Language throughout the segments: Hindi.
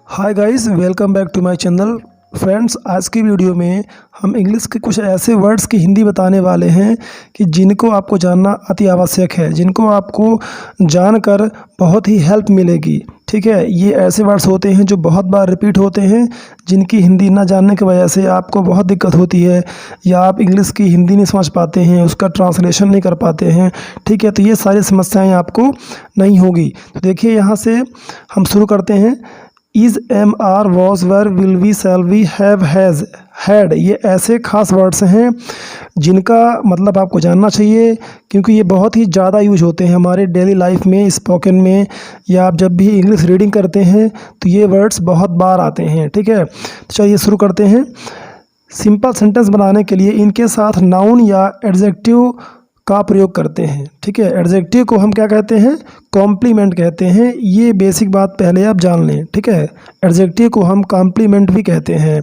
Hi guys, welcome back to my channel. Friends, आज की वीडियो में हम इंग्लिश के कुछ ऐसे वर्ड्स की हिंदी बताने वाले हैं कि जिनको आपको जानना अति आवश्यक है, जिनको आपको जानकर बहुत ही हेल्प मिलेगी। ठीक है, ये ऐसे वर्ड्स होते हैं जो बहुत बार रिपीट होते हैं, जिनकी हिंदी ना जानने की वजह से आपको बहुत दिक्कत होती है, या आप इंग्लिश की हिंदी नहीं समझ पाते हैं, उसका ट्रांसलेशन नहीं कर पाते हैं। ठीक है, तो ये सारी समस्याएं आपको नहीं होगी। तो देखिए, यहाँ से हम शुरू करते हैं। Is, am, are, was, were, will, we, shall we, have, has, had, ये ऐसे खास वर्ड्स हैं जिनका मतलब आपको जानना चाहिए, क्योंकि ये बहुत ही ज़्यादा यूज होते हैं हमारे डेली लाइफ में, स्पोकन में, या आप जब भी इंग्लिश रीडिंग करते हैं तो ये वर्ड्स बहुत बार आते हैं। ठीक है, तो चलिए शुरू करते हैं। सिंपल सेंटेंस बनाने के लिए इनके साथ नाउन या एडजेक्टिव का प्रयोग करते हैं। ठीक है, एडजेक्टिव को हम क्या कहते हैं? कॉम्प्लीमेंट कहते हैं। ये बेसिक बात पहले आप जान लें। ठीक है, एडजेक्टिव को हम कॉम्प्लीमेंट भी कहते हैं।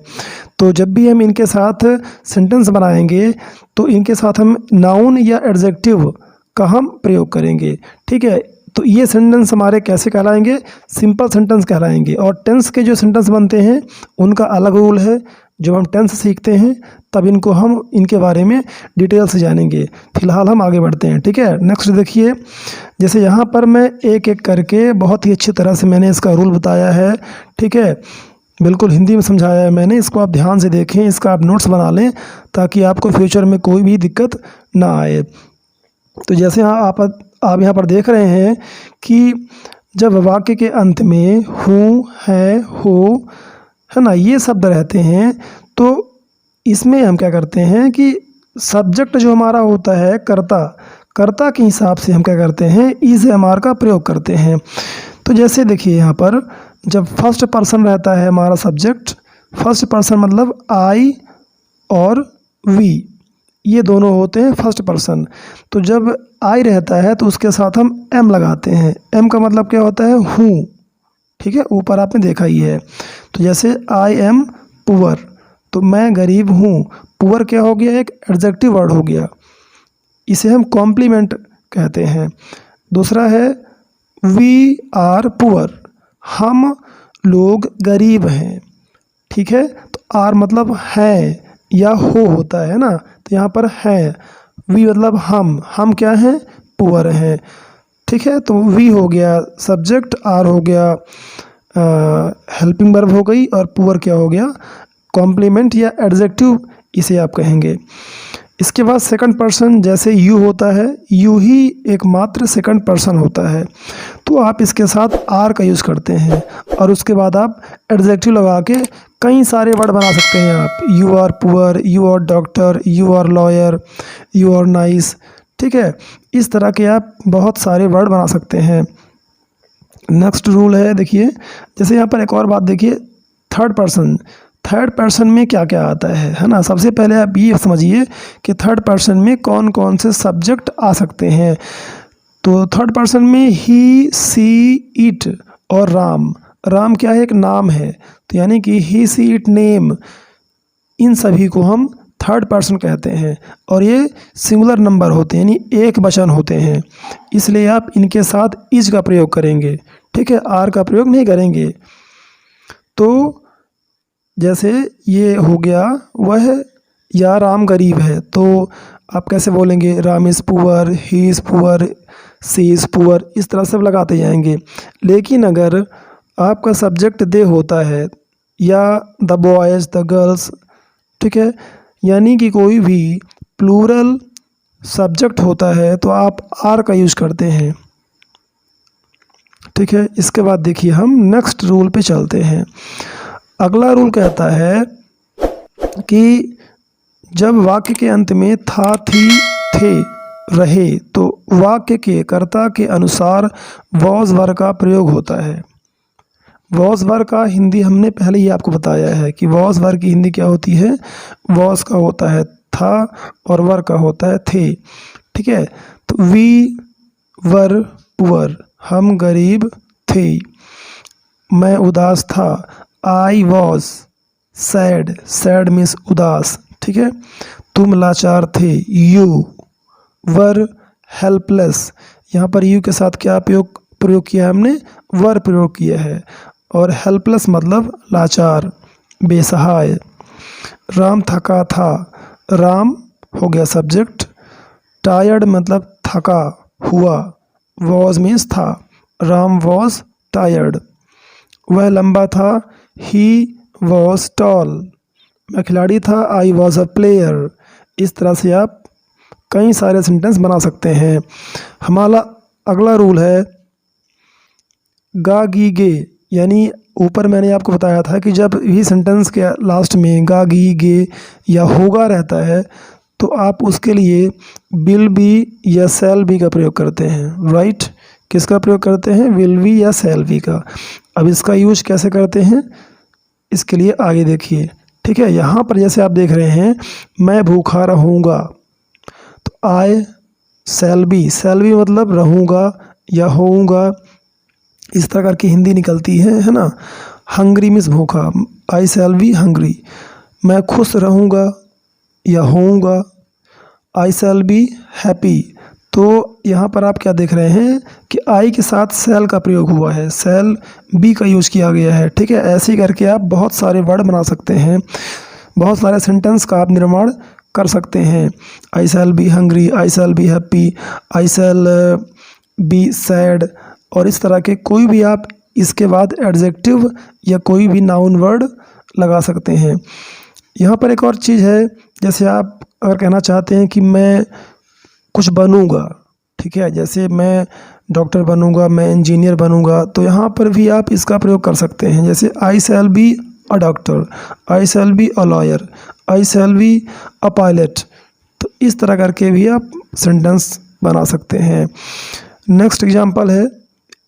तो जब भी हम इनके साथ सेंटेंस बनाएंगे तो इनके साथ हम नाउन या एडजेक्टिव का हम प्रयोग करेंगे। ठीक है, तो ये सेंटेंस हमारे कैसे कहलाएंगे? सिंपल सेंटेंस कहलाएंगे। और टेंस के जो सेंटेंस बनते हैं उनका अलग रूल है। जब हम टेंस सीखते हैं तब हम इनके बारे में डिटेल से जानेंगे। फिलहाल हम आगे बढ़ते हैं। ठीक है, नेक्स्ट देखिए, जैसे यहाँ पर मैं एक एक करके बहुत ही अच्छी तरह से मैंने इसका रूल बताया है। ठीक है, बिल्कुल हिंदी में समझाया है मैंने, इसको आप ध्यान से देखें, इसका आप नोट्स बना लें ताकि आपको फ्यूचर में कोई भी दिक्कत ना आए। तो जैसे यहाँ आप यहाँ पर देख रहे हैं कि जब वाक्य के अंत में हूँ, है, हो, है ना, ये शब्द रहते हैं, तो इसमें हम क्या करते हैं कि सब्जेक्ट जो हमारा होता है, कर्ता के हिसाब से हम क्या करते हैं? इज, एम, आर का प्रयोग करते हैं। तो जैसे देखिए, यहाँ पर जब फर्स्ट पर्सन रहता है हमारा सब्जेक्ट, फर्स्ट पर्सन मतलब आई और वी, ये दोनों होते हैं फर्स्ट पर्सन। तो जब आई रहता है तो उसके साथ हम एम लगाते हैं। एम का मतलब क्या होता है? हूँ। ठीक है, ऊपर आपने देखा ही है। तो जैसे आई एम पुअर, तो मैं गरीब हूँ। पुअर क्या हो गया? एक एडजेक्टिव वर्ड हो गया, इसे हम कॉम्प्लीमेंट कहते हैं। दूसरा है वी आर पुअर, हम लोग गरीब हैं। ठीक है, तो आर मतलब है या हो होता है ना, तो यहाँ पर है। वी मतलब हम क्या हैं? पुअर हैं। ठीक है, तो वी हो गया सब्जेक्ट, आर हो गया हेल्पिंग वर्ब हो गई, और पुअर क्या हो गया? कॉम्प्लीमेंट या एडजेक्टिव इसे आप कहेंगे। इसके बाद सेकंड पर्सन, जैसे यू होता है, यू ही एकमात्र सेकंड पर्सन होता है, तो आप इसके साथ आर का यूज़ करते हैं, और उसके बाद आप एडजेक्टिव लगा के कई सारे वर्ड बना सकते हैं आप। You are poor, you are doctor, you are lawyer, you are nice. ठीक है, इस तरह के आप बहुत सारे वर्ड बना सकते हैं। नेक्स्ट रूल है, देखिए, जैसे यहाँ पर एक और बात देखिए, थर्ड पर्सन में क्या क्या आता है ना। सबसे पहले आप ये समझिए कि थर्ड पर्सन में कौन कौन से सब्जेक्ट आ सकते हैं। तो थर्ड पर्सन में ही, सी, इट और राम क्या है? एक नाम है, तो यानी कि ही, सी, इट, नेम, इन सभी को हम थर्ड पर्सन कहते हैं, और ये सिंगुलर नंबर होते हैं, यानी एक वचन होते हैं, इसलिए आप इनके साथ इज का प्रयोग करेंगे। ठीक है, आर का प्रयोग नहीं करेंगे। तो जैसे ये हो गया, वह या राम गरीब है, तो आप कैसे बोलेंगे? Ram is poor, he is poor, she is poor, इस तरह से लगाते जाएंगे। लेकिन अगर आपका सब्जेक्ट दे होता है, या द बॉयज़, द गर्ल्स, ठीक है, यानी कि कोई भी प्लूरल सब्जेक्ट होता है, तो आप आर का यूज़ करते हैं। ठीक है, इसके बाद देखिए, हम नेक्स्ट रूल पे चलते हैं। अगला रूल कहता है कि जब वाक्य के अंत में था, थी, थे, रहे, तो वाक्य के कर्ता के अनुसार वॉज वर का प्रयोग होता है। वॉज वर का हिंदी हमने पहले ही आपको बताया है कि वॉज वर की हिंदी क्या होती है? वॉज का होता है था, और वर का होता है थे। ठीक है, तो वी वर पुअर, हम गरीब थे। मैं उदास था, आई वॉज सैड मीन्स उदास। ठीक है, तुम लाचार थे, यू वर हेल्पलेस। यहाँ पर यू के साथ क्या प्रयोग किया है हमने? वर प्रयोग किया है। और हेल्पलेस मतलब लाचार, बेसहाय। राम थका था, राम हो गया सब्जेक्ट, टायर्ड मतलब थका हुआ, वॉज मीन्स था, राम वॉज टायर्ड। वह लंबा था, ही वॉज टॉल। मैं खिलाड़ी था, आई वॉज अ प्लेयर। इस तरह से आप कई सारे सेंटेंस बना सकते हैं। हमारा अगला रूल है गा गी गे, यानी ऊपर मैंने आपको बताया था कि जब भी सेंटेंस के लास्ट में गा गी गे या होगा रहता है तो आप उसके लिए विल बी या शैल बी का प्रयोग करते हैं, राइट। किसका प्रयोग करते हैं? विल बी या शैल बी का। अब इसका यूज कैसे करते हैं इसके लिए आगे देखिए, ठीक है। यहाँ पर जैसे आप देख रहे हैं मैं भूखा रहूँगा, तो आई शैल बी मतलब रहूँगा या होऊंगा, इस तरह करके हिंदी निकलती है ना। हंग्री मीन्स भूखा, आई शैल बी हंग्री। मैं खुश रहूँगा या होऊंगा, आई शैल बी हैप्पी। तो यहाँ पर आप क्या देख रहे हैं कि आई के साथ शैल का प्रयोग हुआ है, शैल बी का यूज किया गया है, ठीक है। ऐसे ही करके आप बहुत सारे वर्ड बना सकते हैं, बहुत सारे सेंटेंस का आप निर्माण कर सकते हैं। I shall be hungry, I shall be happy, I shall be sad, और इस तरह के कोई भी आप इसके बाद एडजेक्टिव या कोई भी नाउन वर्ड लगा सकते हैं। यहाँ पर एक और चीज़ है, जैसे आप अगर कहना चाहते हैं कि मैं कुछ बनूंगा, ठीक है, जैसे मैं डॉक्टर बनूंगा, मैं इंजीनियर बनूंगा, तो यहाँ पर भी आप इसका प्रयोग कर सकते हैं। जैसे I shall be a doctor, I shall be a lawyer, I shall be a pilot. तो इस तरह करके भी आप सेंटेंस बना सकते हैं। नेक्स्ट एग्जांपल है,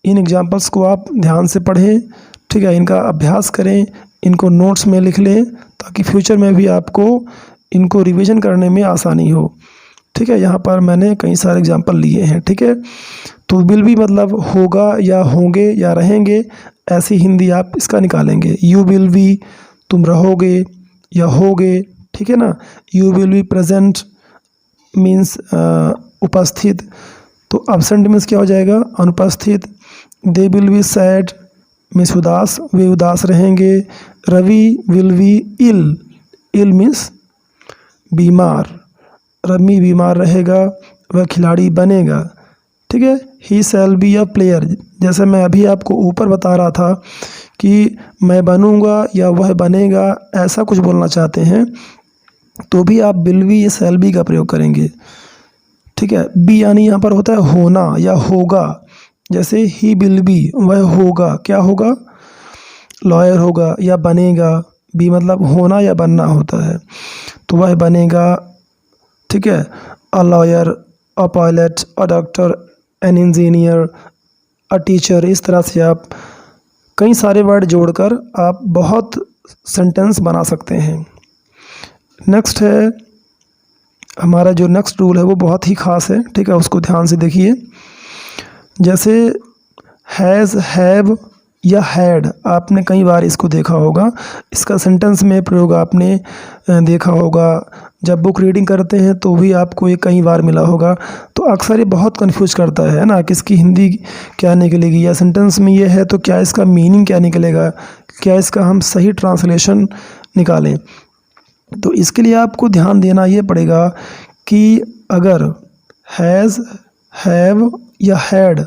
इन एग्जांपल्स को आप ध्यान से पढ़ें, ठीक है, इनका अभ्यास करें, इनको नोट्स में लिख लें ताकि फ्यूचर में भी आपको इनको रिवीजन करने में आसानी हो, ठीक है। यहाँ पर मैंने कई सारे एग्जांपल लिए हैं, ठीक है। तो विल बी मतलब होगा या होंगे या रहेंगे, ऐसी हिंदी आप इसका निकालेंगे। यू विल बी तुम रहोगे या होगे, ठीक है ना। You will be present means उपस्थित, तो अब्सेंट मीन्स क्या हो जाएगा? अनुपस्थित। They will be sad means उदास, वे उदास रहेंगे। Ravi will be ill means बीमार, रवि बीमार रहेगा, वह खिलाड़ी बनेगा, ठीक है। ही शैल बी अ प्लेयर, जैसे मैं अभी आपको ऊपर बता रहा था कि मैं बनूंगा या वह बनेगा, ऐसा कुछ बोलना चाहते हैं तो भी आप विल बी या शैल बी का प्रयोग करेंगे, ठीक है। बी यानी यहाँ पर होता है होना या होगा, जैसे ही विल बी वह होगा, क्या होगा? लॉयर होगा या बनेगा। बी मतलब होना या बनना होता है, तो वह बनेगा, ठीक है। A lawyer, a pilot, a doctor, an engineer, a teacher. इस तरह से आप कई सारे वर्ड जोड़कर आप बहुत सेंटेंस बना सकते हैं। नेक्स्ट है हमारा जो नेक्स्ट रूल है वो बहुत ही ख़ास है, ठीक है, उसको ध्यान से देखिए। जैसे हैज़, हैव या हैड, आपने कई बार इसको देखा होगा, इसका सेंटेंस में प्रयोग आपने देखा होगा। जब बुक रीडिंग करते हैं तो भी आपको ये कई बार मिला होगा। तो अक्सर ये बहुत कंफ्यूज करता है ना, किसकी हिंदी क्या निकलेगी, या सेंटेंस में ये है तो क्या इसका मीनिंग क्या निकलेगा, क्या इसका हम सही ट्रांसलेशन निकालें। तो इसके लिए आपको ध्यान देना ये पड़ेगा कि अगर हैज़, हैव या हैड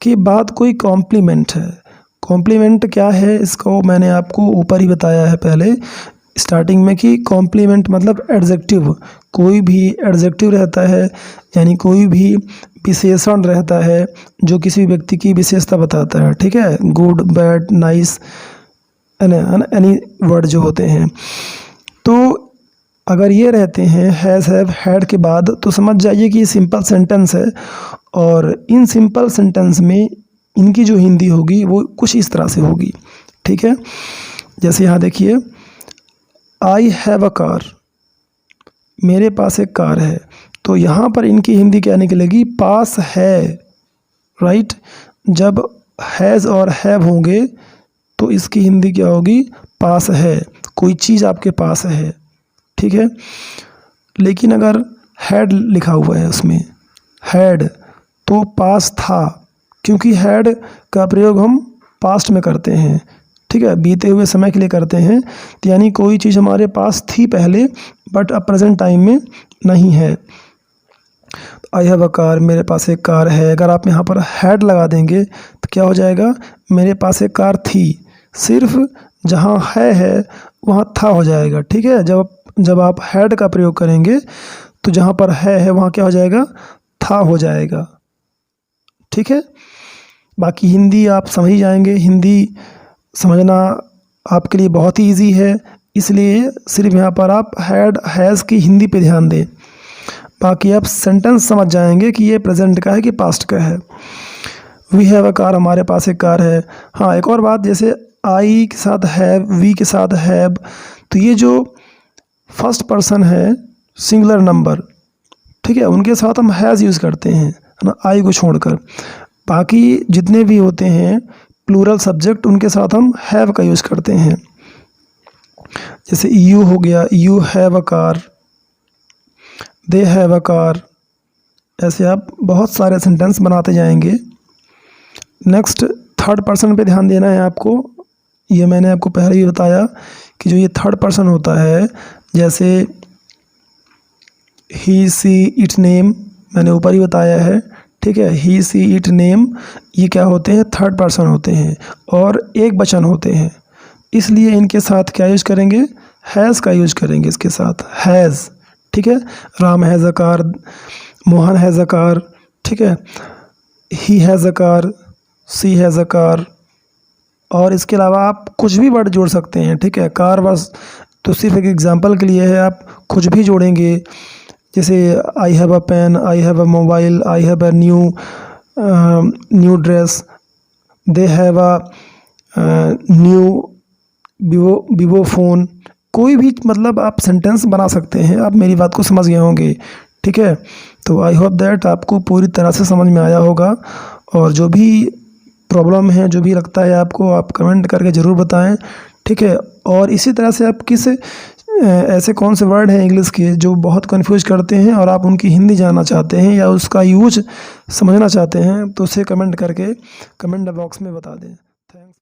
के बाद कोई कॉम्प्लीमेंट है, कॉम्प्लीमेंट क्या है इसको मैंने आपको ऊपर ही बताया है पहले स्टार्टिंग में कि कॉम्प्लीमेंट मतलब एडजेक्टिव, कोई भी एडजेक्टिव रहता है, यानी कोई भी विशेषण रहता है जो किसी व्यक्ति की विशेषता बताता है, ठीक है। Good, bad, nice, any word जो होते हैं, तो अगर ये रहते हैं हैज़, हैव, हैड के बाद, तो समझ जाइए कि ये सिंपल सेंटेंस है। और इन सिंपल सेंटेंस में इनकी जो हिंदी होगी वो कुछ इस तरह से होगी, ठीक है। जैसे यहाँ देखिए, आई हैव अ कार, मेरे पास एक कार है, तो यहाँ पर इनकी हिंदी क्या निकलेगी? पास है, राइट। जब हैज़ और हैव होंगे तो इसकी हिंदी क्या होगी? पास है, कोई चीज़ आपके पास है, ठीक है। लेकिन अगर हैड लिखा हुआ है उसमें, हैड, तो पास था, क्योंकि हैड का प्रयोग हम पास्ट में करते हैं, ठीक है, बीते हुए समय के लिए करते हैं। तो यानी कोई चीज़ हमारे पास थी पहले बट अब प्रेजेंट टाइम में नहीं है। आई हैव अ कार, मेरे पास एक कार है। अगर आप यहाँ पर हैड लगा देंगे तो क्या हो जाएगा, मेरे पास एक कार थी। सिर्फ जहाँ है वहाँ था हो जाएगा, ठीक है। जब आप हैड का प्रयोग करेंगे तो जहाँ पर है वहाँ क्या हो जाएगा, था हो जाएगा, ठीक है। बाकी हिंदी आप समझ ही जाएंगे, हिंदी समझना आपके लिए बहुत ही ईजी है, इसलिए सिर्फ यहाँ पर आप हैड हैज़ की हिंदी पे ध्यान दें। बाकी आप सेंटेंस समझ जाएंगे कि ये प्रेजेंट का है कि पास्ट का है। वी हैव अ कार, हमारे पास एक कार है। हाँ, एक और बात, जैसे आई के साथ हैव, वी के साथ हैव, तो ये जो फर्स्ट पर्सन है सिंगुलर नंबर, ठीक है, उनके साथ हम हैज़ यूज़ करते हैं, है ना, आई को छोड़कर। बाकी जितने भी होते हैं प्लूरल सब्जेक्ट, उनके साथ हम हैव का यूज़ करते हैं। जैसे यू हो गया, you have a car, they have a car. ऐसे आप बहुत सारे सेंटेंस बनाते जाएंगे। नेक्स्ट, थर्ड पर्सन पे ध्यान देना है आपको। ये मैंने आपको पहले ही बताया कि जो ये थर्ड पर्सन होता है, जैसे ही सी इट नेम, मैंने ऊपर ही बताया है, ठीक है। ही सी इट नेम, ये क्या होते हैं, थर्ड पर्सन होते हैं और एक वचन होते हैं, इसलिए इनके साथ क्या यूज़ करेंगे, हैज़ का यूज़ करेंगे इसके साथ, हैज़, ठीक है। Ram has a car, Mohan has a car, ठीक है। He has a car, she has a car. और इसके अलावा आप कुछ भी वर्ड जोड़ सकते हैं, ठीक है। कार बस तो सिर्फ एक एग्जांपल के लिए है, आप कुछ भी जोड़ेंगे। जैसे I have a pen, I have a mobile, I have a new dress, they have a new Vivo phone. कोई भी मतलब आप सेंटेंस बना सकते हैं। आप मेरी बात को समझ गए होंगे, ठीक है। तो आई होप दैट आपको पूरी तरह से समझ में आया होगा। और जो भी प्रॉब्लम है, जो भी लगता है आपको, आप कमेंट करके ज़रूर बताएं, ठीक है। और इसी तरह से आप किस ऐसे कौन से वर्ड हैं इंग्लिश के जो बहुत कंफ्यूज करते हैं और आप उनकी हिंदी जानना चाहते हैं या उसका यूज समझना चाहते हैं, तो उसे कमेंट करके कमेंट बॉक्स में बता दें। थैंक्स।